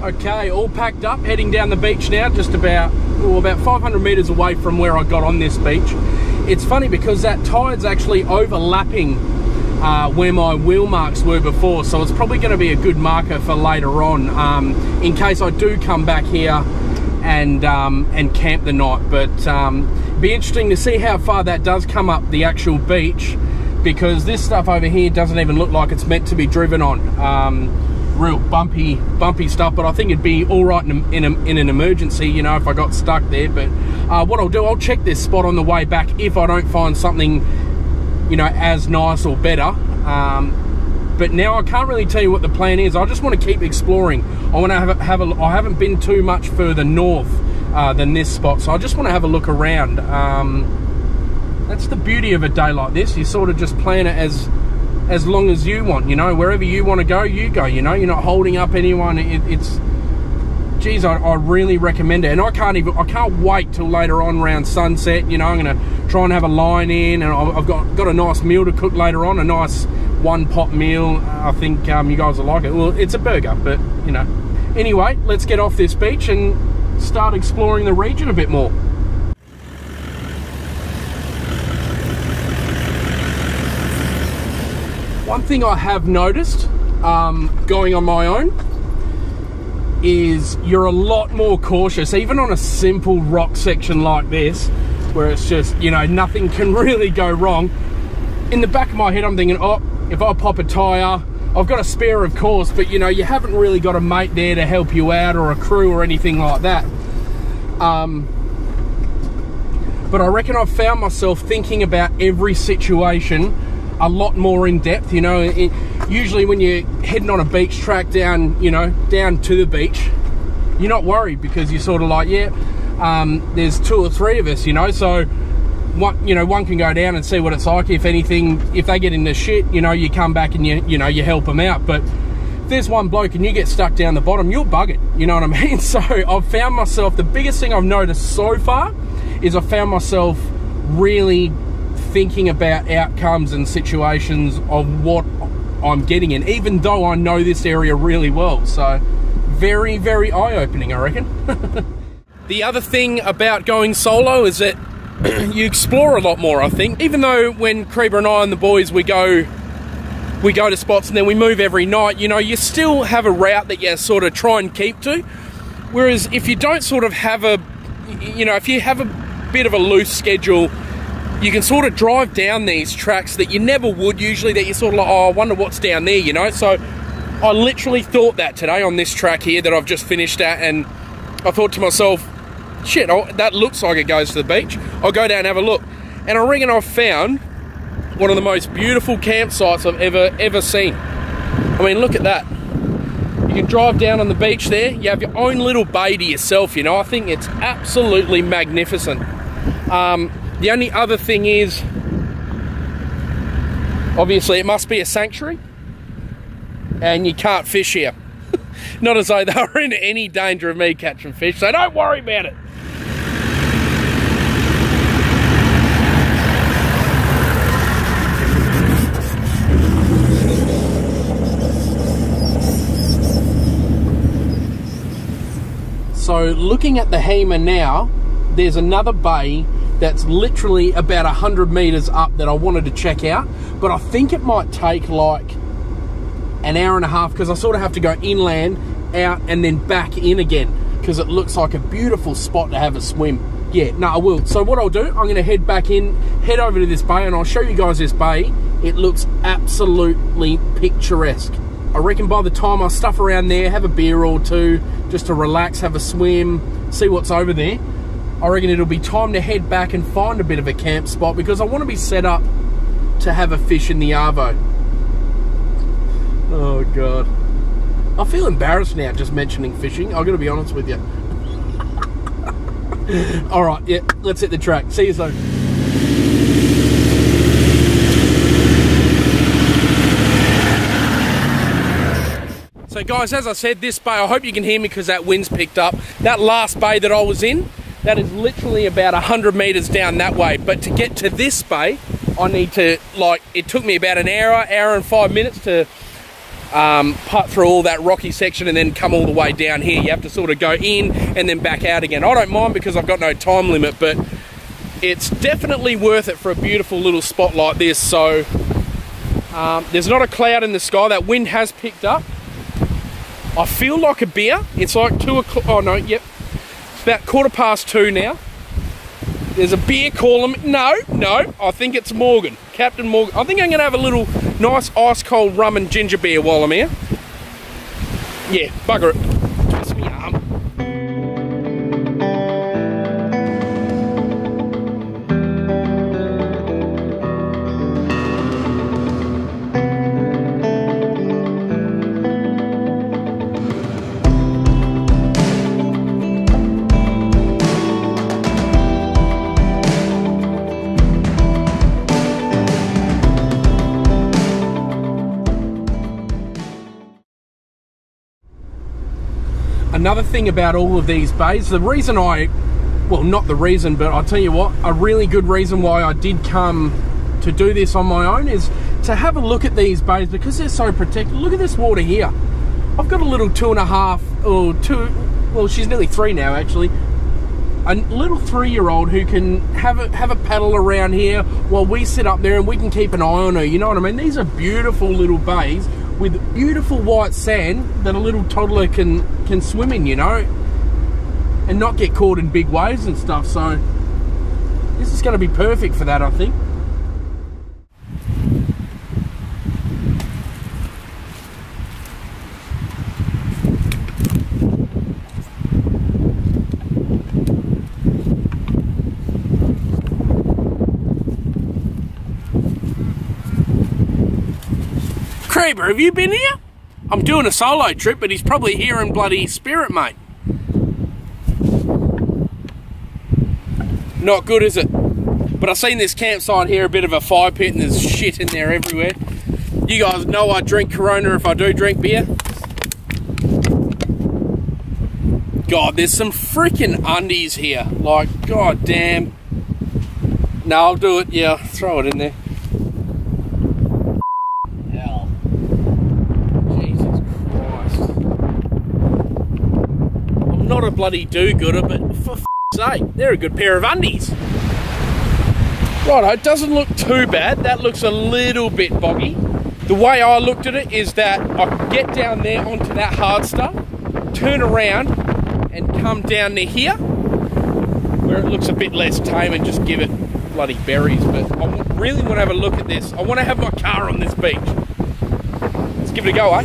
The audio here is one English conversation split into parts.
Okay, all packed up, heading down the beach now, just about 500 metres away from where I got on this beach. It's funny because that tide's actually overlapping where my wheel marks were before, so it's probably going to be a good marker for later on, in case I do come back here and camp the night. But be interesting to see how far that does come up the actual beach, because this stuff over here doesn't even look like it's meant to be driven on. Real bumpy stuff, but I think it'd be all right in an emergency, you know, if I got stuck there. But what I'll do, I'll check this spot on the way back if I don't find something, you know, as nice or better. But now I can't really tell you what the plan is. I just want to keep exploring. I want to I haven't been too much further north than this spot, so I just want to have a look around. That's the beauty of a day like this. You sort of just plan it as long as you want, you know, wherever you want to go, you go, you know, you're not holding up anyone. It's geez, I really recommend it. And I can't wait till later on around sunset. You know, I'm going to try and have a line in, and I've got a nice meal to cook later on, a nice one-pot meal. I think you guys will like it. Well, it's a burger, but, you know. Anyway, let's get off this beach and start exploring the region a bit more. One thing I have noticed going on my own is you're a lot more cautious, even on a simple rock section like this, where it's just, you know, nothing can really go wrong. In the back of my head, I'm thinking, oh, if I pop a tyre, I've got a spare, of course, but, you know, you haven't really got a mate there to help you out, or a crew or anything like that. But I reckon I've found myself thinking about every situation a lot more in depth, you know. Usually when you're heading on a beach track down, you know, down to the beach, you're not worried, because you're sort of like, yeah, there's 2 or 3 of us, you know, so one can go down and see what it's like. If anything, if they get in the shit, you know, you come back and you help them out. But if there's one bloke and you get stuck down the bottom, you'll bug it, you know what I mean? So I've found myself, the biggest thing I've noticed so far is I found myself really thinking about outcomes and situations of what I'm getting in, even though I know this area really well. So very, very eye-opening, I reckon. The other thing about going solo is that you explore a lot more, I think. Even though when Creeper and I and the boys, we go to spots and then we move every night, you know, you still have a route that you sort of try and keep to. Whereas if you don't sort of have a, you know, if you have a bit of a loose schedule, you can sort of drive down these tracks that you never would usually, that you're sort of like, oh, I wonder what's down there, you know. So I literally thought that today on this track here that I've just finished at, and I thought to myself, shit, that looks like it goes to the beach. I'll go down and have a look. And I reckon I've found one of the most beautiful campsites I've ever seen. I mean, look at that. You can drive down on the beach there. You have your own little bay to yourself, you know. I think it's absolutely magnificent. The only other thing is, obviously it must be a sanctuary, and you can't fish here. Not as though they were in any danger of me catching fish, so don't worry about it. So looking at the Hema now, there's another bay that's literally about 100 meters up that I wanted to check out, but I think it might take like an hour and a half, because I sort of have to go inland, out, and then back in again, because it looks like a beautiful spot to have a swim. Yeah, no, I will. So what I'll do, I'm going to head back in, head over to this bay, and I'll show you guys this bay. It looks absolutely picturesque. I reckon by the time I stuff around there, have a beer or two, just to relax, have a swim, see what's over there, I reckon it'll be time to head back and find a bit of a camp spot, because I want to be set up to have a fish in the arvo. Oh God, I feel embarrassed now just mentioning fishing. I've got to be honest with you. All right, yeah, let's hit the track. See you soon. So guys, as I said, this bay, I hope you can hear me because that wind's picked up. That last bay that I was in, that is literally about 100 meters down that way. But to get to this bay, I need to, like, it took me about an hour and 5 minutes to putt through all that rocky section and then come all the way down here. You have to sort of go in and then back out again. I don't mind because I've got no time limit, but it's definitely worth it for a beautiful little spot like this. So there's not a cloud in the sky. That wind has picked up. I feel like a beer. It's like 2 o'clock. Oh no, yep. It's about 2:15 now. There's a beer calling me. No, I think it's Morgan. Captain Morgan. I think I'm going to have a little nice ice cold rum and ginger beer while I'm here. Yeah, bugger it. Twist me arm. Another thing about all of these bays, the reason well, not the reason, but I'll tell you what, a really good reason why I did come to do this on my own is to have a look at these bays because they're so protected. Look at this water here. I've got a little 2.5 or 2, well, she's nearly 3 now actually, a little 3-year-old who can have a paddle around here while we sit up there and we can keep an eye on her, you know what I mean? These are beautiful little bays with beautiful white sand that a little toddler can swim in, you know, and not get caught in big waves and stuff. So this is going to be perfect for that, I think. Creeper, have you been here? I'm doing a solo trip, but he's probably here in bloody spirit, mate. Not good, is it? But I've seen this campsite here, a bit of a fire pit, and there's shit in there everywhere. You guys know I drink Corona if I do drink beer. God, there's some freaking undies here. Like, god damn. No, I'll do it. Yeah, throw it in there. Not a bloody do-gooder, but for f***'s sake, they're a good pair of undies. Righto, it doesn't look too bad. That looks a little bit boggy. The way I looked at it is that I could get down there onto that hard stuff, turn around, and come down near here, where it looks a bit less tame, and just give it bloody berries. But I really want to have a look at this. I want to have my car on this beach. Let's give it a go, eh?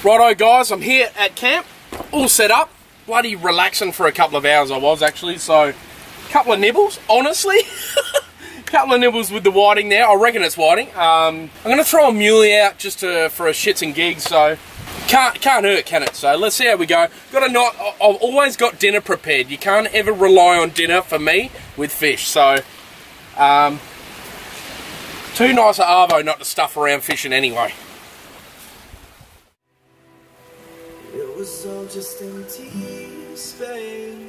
Righto guys, I'm here at camp, all set up, bloody relaxing for a couple of hours I was actually, so couple of nibbles, honestly, couple of nibbles with the whiting there. I reckon it's whiting. I'm going to throw a muley out just for a shits and gigs, so can't hurt, can it? So let's see how we go. I've always got dinner prepared. You can't ever rely on dinner for me with fish, so too nice a arvo not to stuff around fishing anyway. It was all just empty space.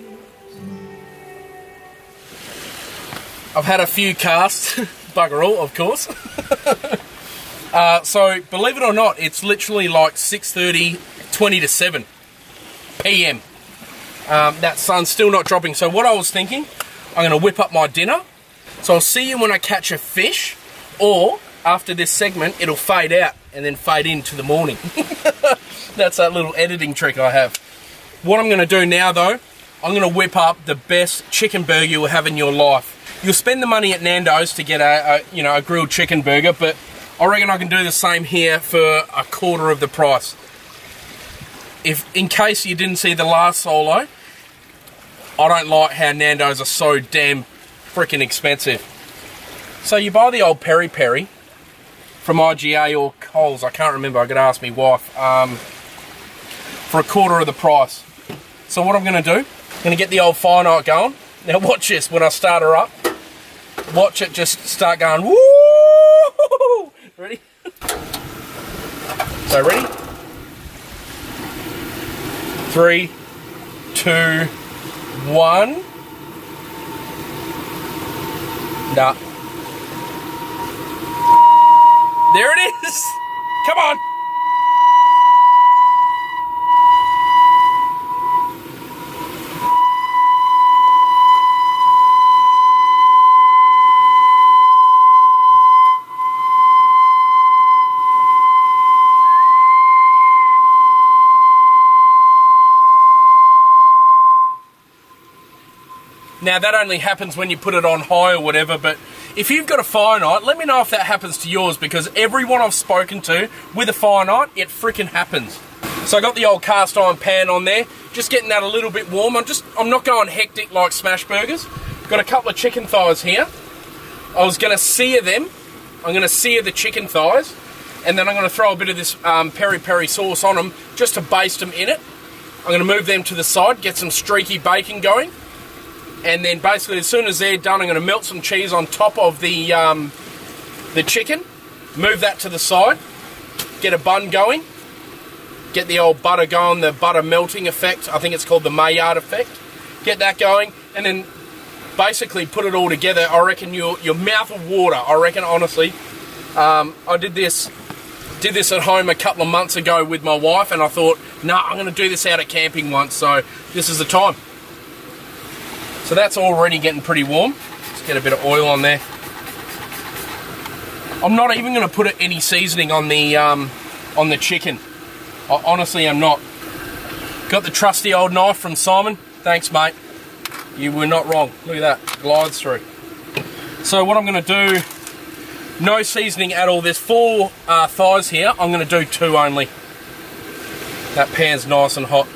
I've had a few casts, bugger all, of course. So, believe it or not, it's literally like 6:30, 20 to 7 p.m. That sun's still not dropping. So what I was thinking, I'm going to whip up my dinner. So I'll see you when I catch a fish, or after this segment, it'll fade out and then fade into the morning. That's that little editing trick I have. What I'm going to do now, though, I'm going to whip up the best chicken burger you'll have in your life. You'll spend the money at Nando's to get a grilled chicken burger, but I reckon I can do the same here for a quarter of the price. In case you didn't see the last solo, I don't like how Nando's are so damn freaking expensive. So you buy the old peri peri from IGA or Coles, I can't remember, I could ask my wife, for a quarter of the price. So what I'm going to do, I'm going to get the old fire night going. Now watch this, when I start her up, watch it just start going, woo! Ready? So ready? 3, 2, 1. Nah. There it is! Come on! Now that only happens when you put it on high or whatever, but if you've got a fire night, let me know if that happens to yours, because everyone I've spoken to with a fire night, it freaking happens. So I got the old cast iron pan on there, just getting that a little bit warm. I'm not going hectic like smash burgers. Got a couple of chicken thighs here. I was going to sear them. I'm going to sear the chicken thighs, and then I'm going to throw a bit of this peri peri sauce on them just to baste them in it. I'm going to move them to the side, get some streaky bacon going. And then basically as soon as they're done, I'm going to melt some cheese on top of the chicken, move that to the side, get a bun going, get the old butter going, the butter melting effect, I think it's called the Maillard effect, get that going, and then basically put it all together. I reckon your mouth will water, I reckon, honestly. I did this at home a couple of months ago with my wife, and I thought, nah, I'm going to do this out at camping once, so this is the time. So that's already getting pretty warm. Let's get a bit of oil on there. I'm not even going to put any seasoning on the chicken. I honestly am not. Got the trusty old knife from Simon. Thanks, mate. You were not wrong. Look at that. Glides through. So what I'm going to do, no seasoning at all. There's 4 thighs here. I'm going to do 2 only. That pan's nice and hot.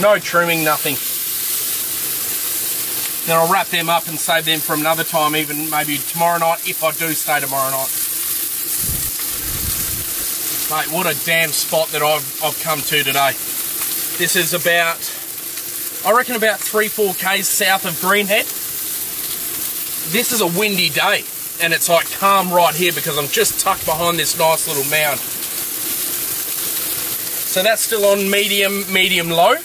No trimming, nothing. Then I'll wrap them up and save them for another time, even maybe tomorrow night, if I do stay tomorrow night. Mate, what a damn spot that I've come to today. This is about, I reckon about 3-4 k's south of Greenhead. This is a windy day, and it's like calm right here because I'm just tucked behind this nice little mound. So that's still on medium low.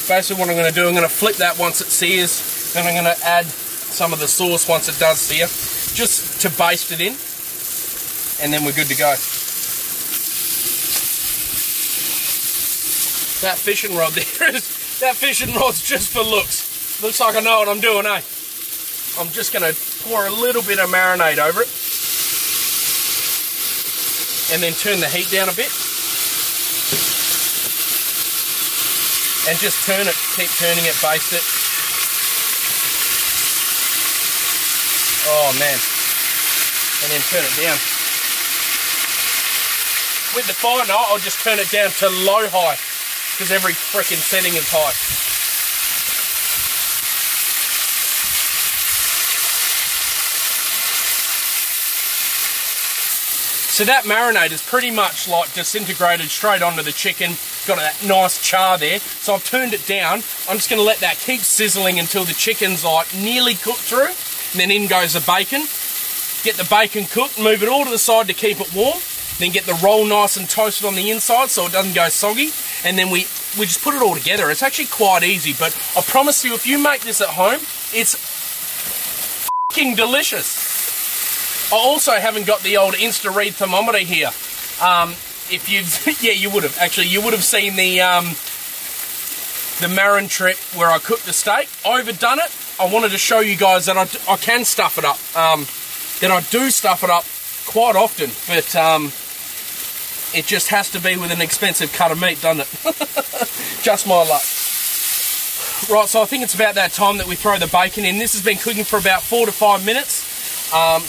Basically what I'm going to do, I'm going to flip that once it sears, then I'm going to add some of the sauce once it does sear, just to baste it in, and then we're good to go. That fishing rod there that fishing rod's just for looks. Looks like I know what I'm doing, eh? I'm just going to pour a little bit of marinade over it, and then turn the heat down a bit. And just turn it, keep turning it, baste it. Oh man. And then turn it down. With the fire knife, I'll just turn it down to low-high, because every freaking setting is high. So that marinade is pretty much like disintegrated straight onto the chicken. Got that nice char there. So I've turned it down. I'm just going to let that keep sizzling until the chicken's like nearly cooked through. And then in goes the bacon. Get the bacon cooked, move it all to the side to keep it warm. Then get the roll nice and toasted on the inside so it doesn't go soggy. And then we just put it all together. It's actually quite easy, but I promise you, if you make this at home, it's f***ing delicious. I also haven't got the old Insta-Read thermometer here. If you've, yeah, you would have. Actually, you would have seen the Marin trip where I cooked the steak. Overdone it. I wanted to show you guys that I can stuff it up. That I do stuff it up quite often. But it just has to be with an expensive cut of meat, doesn't it? Just my luck. Right, so I think it's about that time that we throw the bacon in. This has been cooking for about 4 to 5 minutes.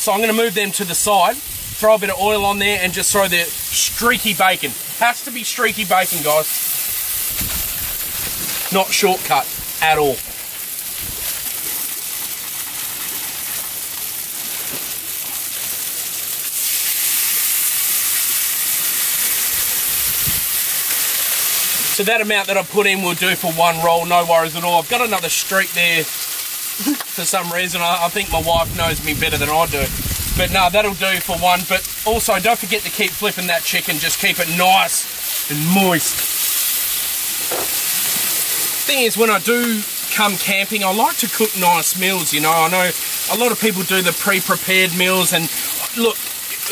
So I'm going to move them to the side, throw a bit of oil on there, and just throw the streaky bacon. Has to be streaky bacon, guys. Not shortcut at all. So that amount that I put in will do for one roll, no worries at all. I've got another streak there for some reason. I think my wife knows me better than I do. But no, that'll do for one. But also, don't forget to keep flipping that chicken. Just keep it nice and moist. Thing is, when I do come camping, I like to cook nice meals, you know. I know a lot of people do the pre-prepared meals, and look,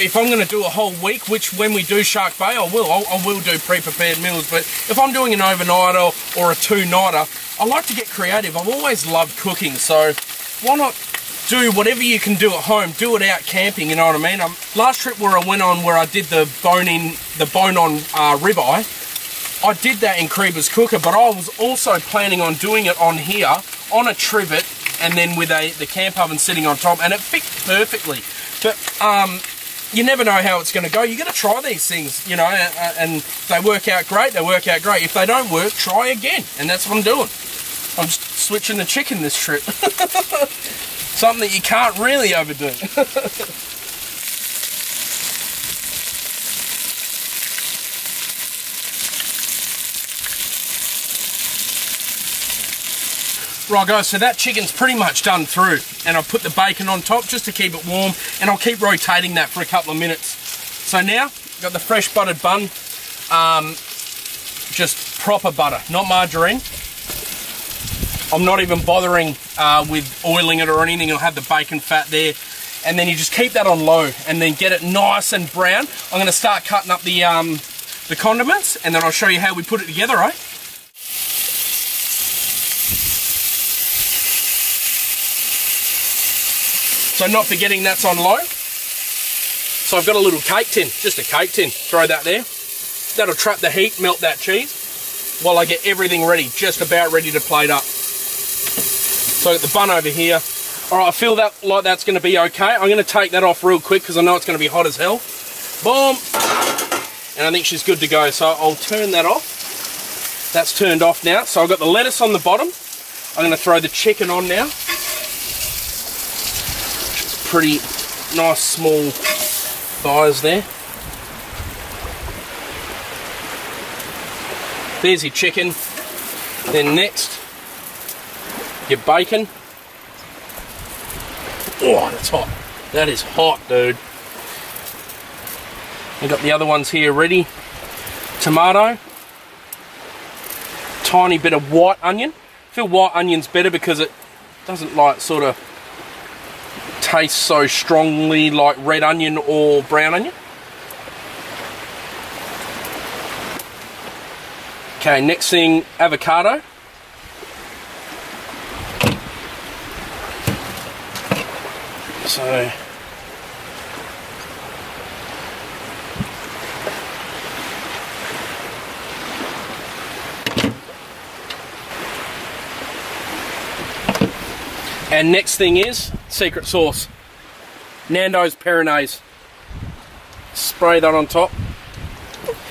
if I'm going to do a whole week, which when we do Shark Bay, I will do pre-prepared meals. But if I'm doing an overnighter or a two-nighter, I like to get creative. I've always loved cooking, so why not do whatever you can do at home? Do it out camping, you know what I mean? Last trip where I went on, where I did the bone-on ribeye, I did that in Creeper's cooker, but I was also planning on doing it on here, on a trivet, and then with the camp oven sitting on top, and it fit perfectly. But you never know how it's going to go. You got to try these things, you know, and they work out great, they work out great. If they don't work, try again, and that's what I'm doing. I'm just switching the chicken this trip. Something that you can't really overdo. Right guys, so that chicken's pretty much done through, and I'll put the bacon on top just to keep it warm, and I'll keep rotating that for a couple of minutes. So now, got the fresh buttered bun, just proper butter, not margarine. I'm not even bothering with oiling it or anything. I'll have the bacon fat there, and then you just keep that on low, and then get it nice and brown. I'm going to start cutting up the condiments, and then I'll show you how we put it together, right? So not forgetting that's on low. So I've got a little cake tin, just a cake tin. Throw that there. That'll trap the heat, melt that cheese, while I get everything ready, just about ready to plate up. So I've got the bun over here. All right, I feel that like that's going to be okay. I'm going to take that off real quick because I know it's going to be hot as hell. Boom. And I think she's good to go. So I'll turn that off. That's turned off now. So I've got the lettuce on the bottom. I'm going to throw the chicken on now. Pretty nice small thighs there. There's your chicken. Then next, your bacon. Oh, that's hot. That is hot, dude. We've got the other ones here ready. Tomato. Tiny bit of white onion. I feel white onion's better because it doesn't like sort of taste so strongly like red onion or brown onion. Okay, next thing, avocado. So and next thing is secret sauce. Nando's Peronaise. Spray that on top.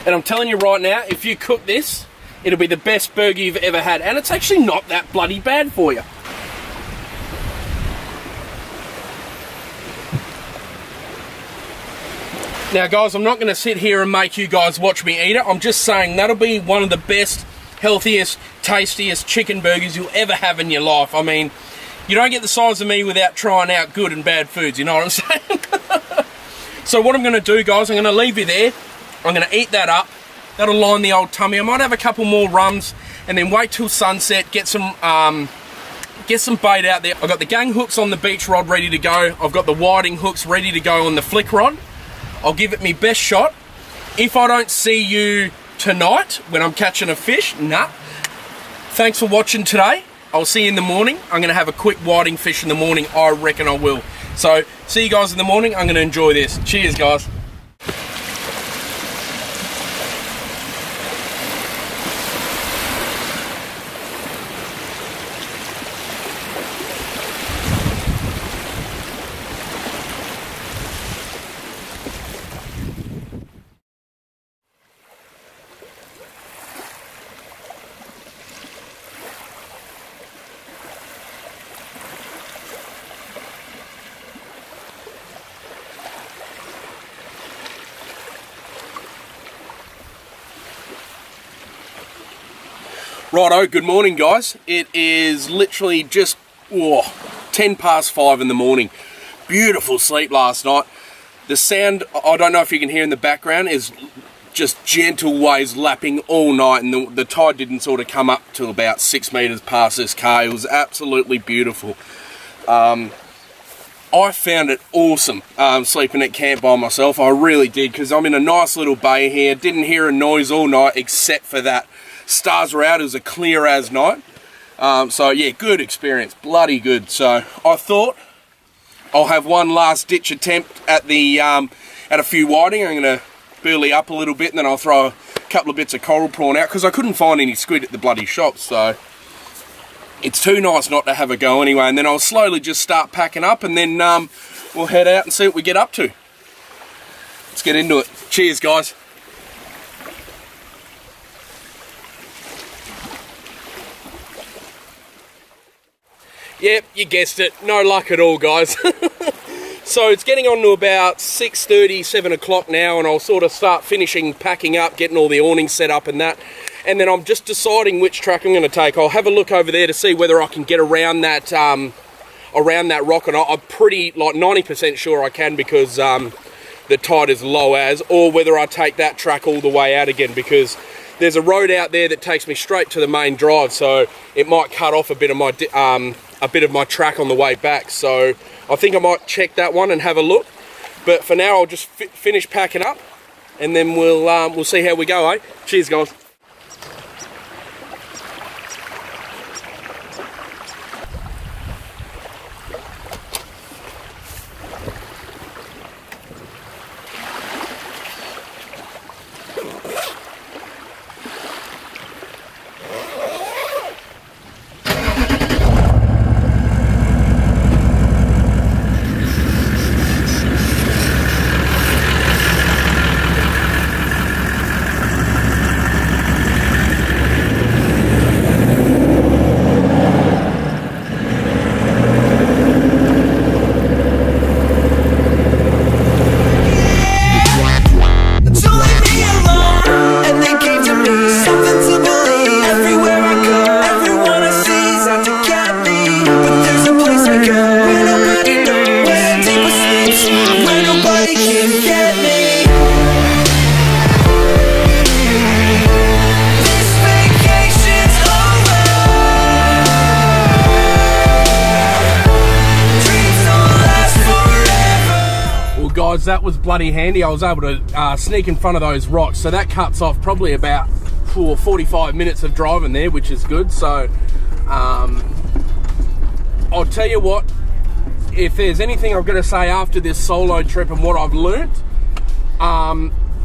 And I'm telling you right now, if you cook this, it'll be the best burger you've ever had. And it's actually not that bloody bad for you. Now guys, I'm not going to sit here and make you guys watch me eat it. I'm just saying that'll be one of the best, healthiest, tastiest chicken burgers you'll ever have in your life. I mean, you don't get the size of me without trying out good and bad foods, you know what I'm saying? So what I'm going to do, guys, I'm going to leave you there. I'm going to eat that up. That'll line the old tummy. I might have a couple more rums and then wait till sunset, get some bait out there. I've got the gang hooks on the beach rod ready to go. I've got the whiting hooks ready to go on the flick rod. I'll give it my best shot. If I don't see you tonight when I'm catching a fish, nah. Thanks for watching today. I'll see you in the morning. I'm going to have a quick whiting fish in the morning. I reckon I will. So, see you guys in the morning. I'm going to enjoy this. Cheers, guys. Righto, good morning guys. It is literally just 10 past 5 in the morning. Beautiful sleep last night. The sound, I don't know if you can hear in the background, is just gentle waves lapping all night, and the tide didn't sort of come up till about 6 meters past this car. It was absolutely beautiful. I found it awesome sleeping at camp by myself. I really did, because I'm in a nice little bay here. Didn't hear a noise all night except for that. Stars were out. It was a clear as night. So yeah, good experience, bloody good. So I thought I'll have one last ditch attempt at the at a few whiting. I'm going to burley up a little bit, and then I'll throw a couple of bits of coral prawn out, because I couldn't find any squid at the bloody shop. So it's too nice not to have a go anyway. And then I'll slowly just start packing up, and then we'll head out and see what we get up to. Let's get into it. Cheers guys. Yep, you guessed it. No luck at all, guys. So it's getting on to about 6:30, 7 o'clock now, and I'll sort of start finishing packing up, getting all the awnings set up and that. And then I'm just deciding which track I'm going to take. I'll have a look over there to see whether I can get around that rock, and I'm pretty, like 90% sure I can, because the tide is low as, or whether I take that track all the way out again, because there's a road out there that takes me straight to the main drive, so it might cut off a bit of my track on the way back. So I think I might check that one and have a look. But for now, I'll just finish packing up, and then we'll see how we go, eh? Cheers, guys. Guys, that was bloody handy. I was able to sneak in front of those rocks, so that cuts off probably about 45 minutes of driving there, which is good. So I'll tell you what, if there's anything I've got to say after this solo trip and what I've learnt,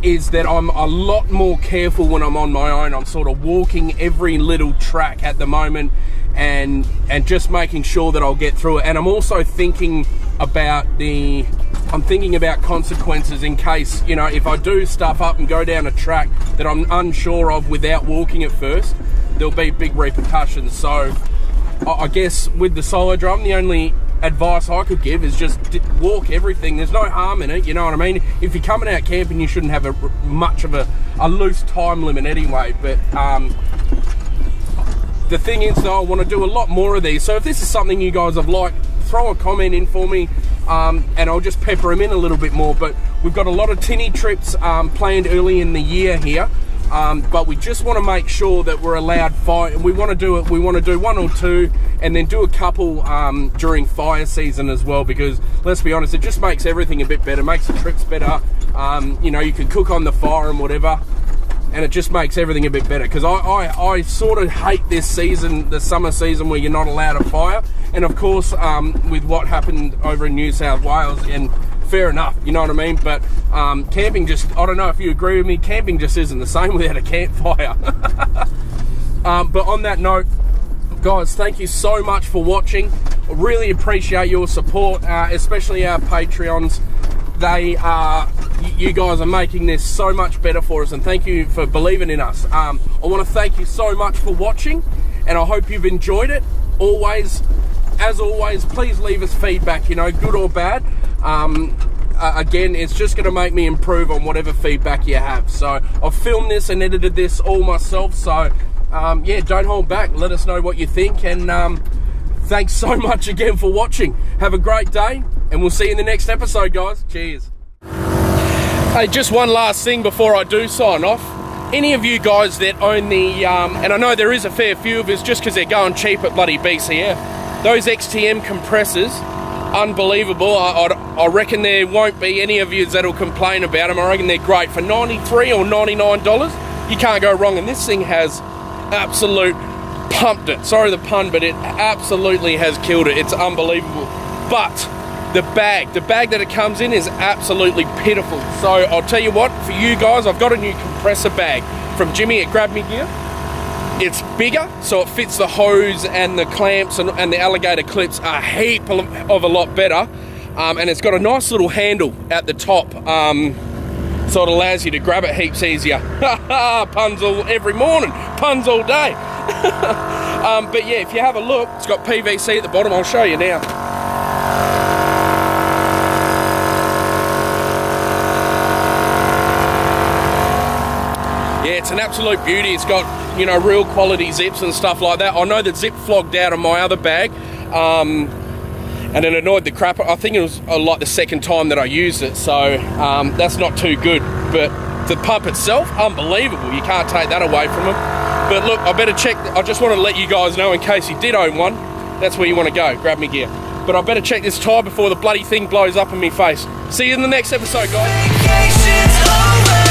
is that I'm a lot more careful when I'm on my own. I'm sort of walking every little track at the moment, and just making sure that I'll get through it. And I'm also thinking about consequences in case, you know, if I do stuff up and go down a track that I'm unsure of without walking it first, there'll be big repercussions. So I guess with the solo drum, the only advice I could give is just walk everything. There's no harm in it, you know what I mean? If you're coming out camping, you shouldn't have much of a loose time limit anyway. But the thing is, though, I want to do a lot more of these. So if this is something you guys have liked, throw a comment in for me, and I'll just pepper them in a little bit more. But we've got a lot of tinny trips planned early in the year here, but we just want to make sure that we're allowed fire. We want to do it. We want to do 1 or 2, and then do a couple during fire season as well, because let's be honest, it just makes everything a bit better, makes the trips better. You know, you can cook on the fire and whatever, and it just makes everything a bit better. Because I sort of hate this season, the summer season, where you're not allowed to fire. And of course, with what happened over in New South Wales, and fair enough, you know what I mean? But camping just, I don't know if you agree with me, camping just isn't the same without a campfire. But on that note, guys, thank you so much for watching. I really appreciate your support, especially our Patreons. You guys are making this so much better for us, and thank you for believing in us. I want to thank you so much for watching, and I hope you've enjoyed it. As always, please leave us feedback, you know, good or bad. Again, it's just going to make me improve on whatever feedback you have. So I've filmed this and edited this all myself, so yeah, don't hold back. Let us know what you think, and thanks so much again for watching. Have a great day, and we'll see you in the next episode, guys. Cheers. Hey, just one last thing before I do sign off. Any of you guys that own the, and I know there is a fair few of us just because they're going cheap at bloody BCF, those XTM compressors, unbelievable. I reckon there won't be any of you that'll complain about them. I reckon they're great for $93 or $99. You can't go wrong, and this thing has absolute pumped it. Sorry the pun, but it absolutely has killed it. It's unbelievable. But the bag that it comes in is absolutely pitiful. So I'll tell you what, for you guys, I've got a new compressor bag from Jimmy at Grab Me Gear. It's bigger, so it fits the hose and the clamps and the alligator clips a heap of a lot better. And it's got a nice little handle at the top, so it allows you to grab it heaps easier. Puns every morning, puns all day. But yeah, if you have a look, it's got PVC at the bottom. I'll show you now. Yeah, it's an absolute beauty. It's got, you know, real quality zips and stuff like that. I know the zip flogged out on my other bag, and it annoyed the crap. I think it was like the second time that I used it, so that's not too good. But the pump itself, unbelievable. You can't take that away from them. But look, I better check. I just want to let you guys know, in case you did own one, that's where you want to go, Grab Me Gear. But I better check this tyre before the bloody thing blows up in my face. See you in the next episode, guys.